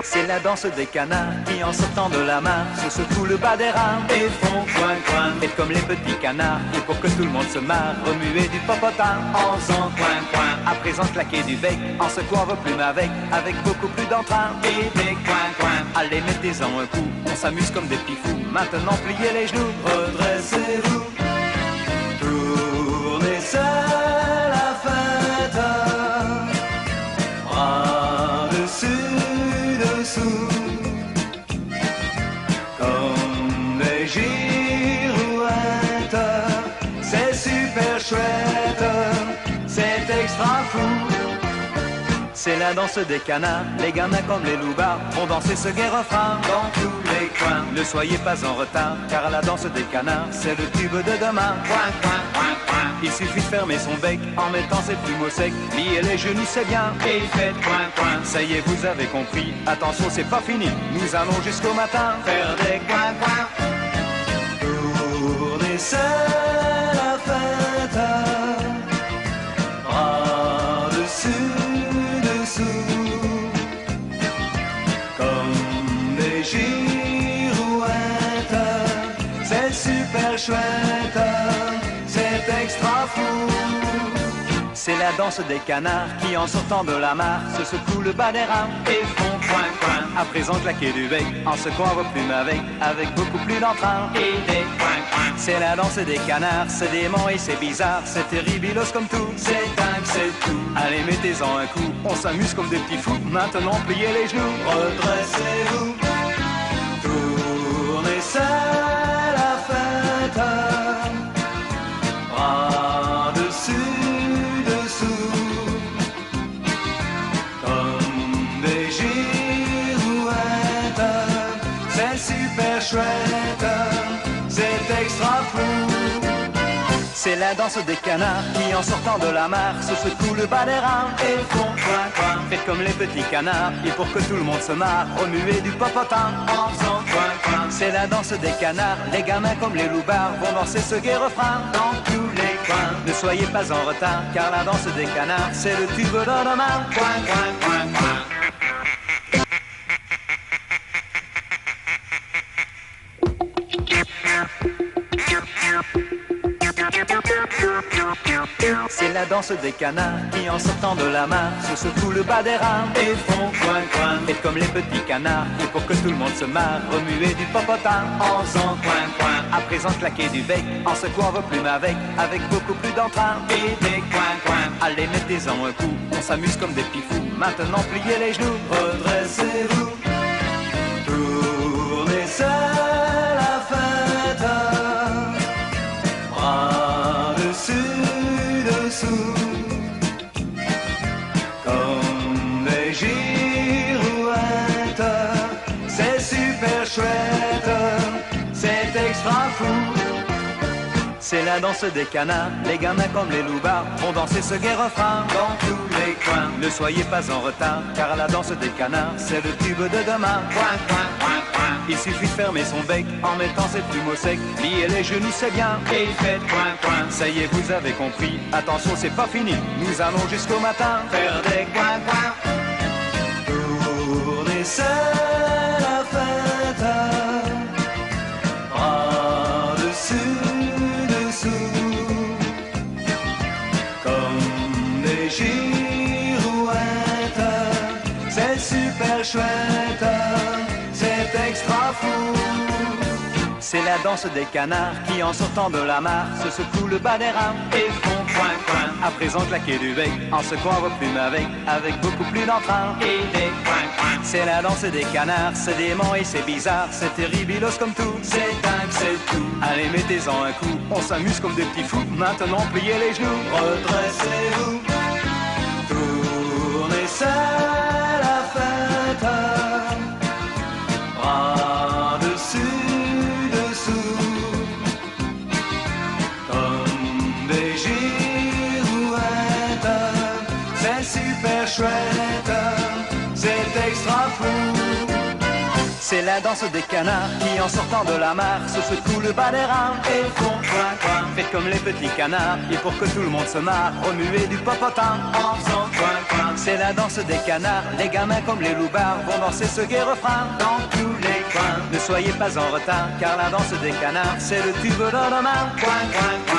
C'est la danse des canards qui en sortant de la mare se secouent le bas des rames et font coin coin. Et comme les petits canards, et pour que tout le monde se marre, remuer du popotin en faisant coin coin. À présent claquer du bec en secouant vos plumes avec beaucoup plus d'entrain. Et des coin coin. Allez mettez-en un coup, on s'amuse comme des petits fous. Maintenant pliez les genoux, redressez-vous. Tournez seul la fête. Bras dessus, dessous, comme des girouettes. C'est super chouette, c'est extra fou. C'est la danse des canards, les gamins comme les loupards vont danser ce gai refrain dans tous les coins. Ne soyez pas en retard, car la danse des canards, c'est le tube de demain. Coin, coin, coin, coin. Il suffit de fermer son bec en mettant ses plumes au sec. Liez les genoux, c'est bien, et faites coin, coin. Ça y est, vous avez compris, attention, c'est pas fini. Nous allons jusqu'au matin faire des coin, coin. Tournez seul la fête, bras dessus, comme des girouettes. C'est super chouette, c'est extra fou. C'est la danse des canards qui en sortant de la mare se secouent le bas des rames et font coin coin. À présent claquer du bec en secouant vos plumes avec beaucoup plus d'entrain. Et des coin coin. C'est la danse des canards, c'est dément et c'est bizarre, c'est terribilos comme tout, c'est dingue, c'est tout. Allez mettez-en un coup, on s'amuse comme des petits fous. Maintenant pliez les genoux, redressez-vous. Tournez seul la fête. Bras dessus, dessous, comme des girouettes. C'est super chouette, c'est extra fou. C'est la danse des canards qui en sortant de la mare se secouent le bas des rames et font coin coin. Faites comme les petits canards et pour que tout le monde se marre, remuez du popotin en faisant coin coin. C'est la danse des canards, les gamins comme les loupards vont danser ce gai refrain dans tous les coins. Ne soyez pas en retard car la danse des canards c'est le tube de demain. Coin coin coin coin. C'est la danse des canards qui en sortant de la mare se secouent le bas des rames et font coin coin. Faites comme les petits canards et pour que tout le monde se marre, remuez du popotin en faisant coin coin. À présent claquer du bec en secouant vos plumes avec beaucoup plus d'entrain. Et des coin coin. Allez mettez-en un coup, on s'amuse comme des petits fous. Maintenant pliez les genoux, redressez-vous. Tournez seul la fête. Bras dessus, dessous, comme des girouettes. C'est super chouette, c'est extra fou. C'est la danse des canards, les gamins comme les loupards vont danser ce gai refrain dans tous les coins. Ne soyez pas en retard, car la danse des canards, c'est le tube de demain. Coin, coin, coin, coin. Il suffit de fermer son bec en mettant ses plumes au sec. Liez les genoux, c'est bien, et faites coin, coin. Ça y est, vous avez compris, attention, c'est pas fini. Nous allons jusqu'au matin faire des coin, coin. Tournez seul la fête, bras dessus, comme des girouettes. C'est super chouette, c'est extra fou. C'est la danse des canards qui en sortant de la mare se secouent le bas des rames et font coin coin. À présent claquer du bec en secouant vos plumes avec beaucoup plus d'entrain. Et des coin coin. C'est la danse des canards, c'est dément et c'est bizarre, c'est terribilos comme tout, c'est dingue, c'est tout. Allez mettez-en un coup, on s'amuse comme des petits fous. Maintenant pliez les genoux, redressez-vous. Tournez seul la fête. Bras dessus, dessous, comme des girouettes. C'est super chouette, c'est extra fou. C'est la danse des canards qui en sortant de la mare se secouent le bas des reins et font coin coin. Faites comme les petits canards et pour que tout le monde se marre, remuez du popotin en faisant coin coin. C'est la danse des canards, les gamins comme les loupards vont danser ce gai refrain dans tous les coins. Ne soyez pas en retard car la danse des canards c'est le tube de demain. Coin coin coin.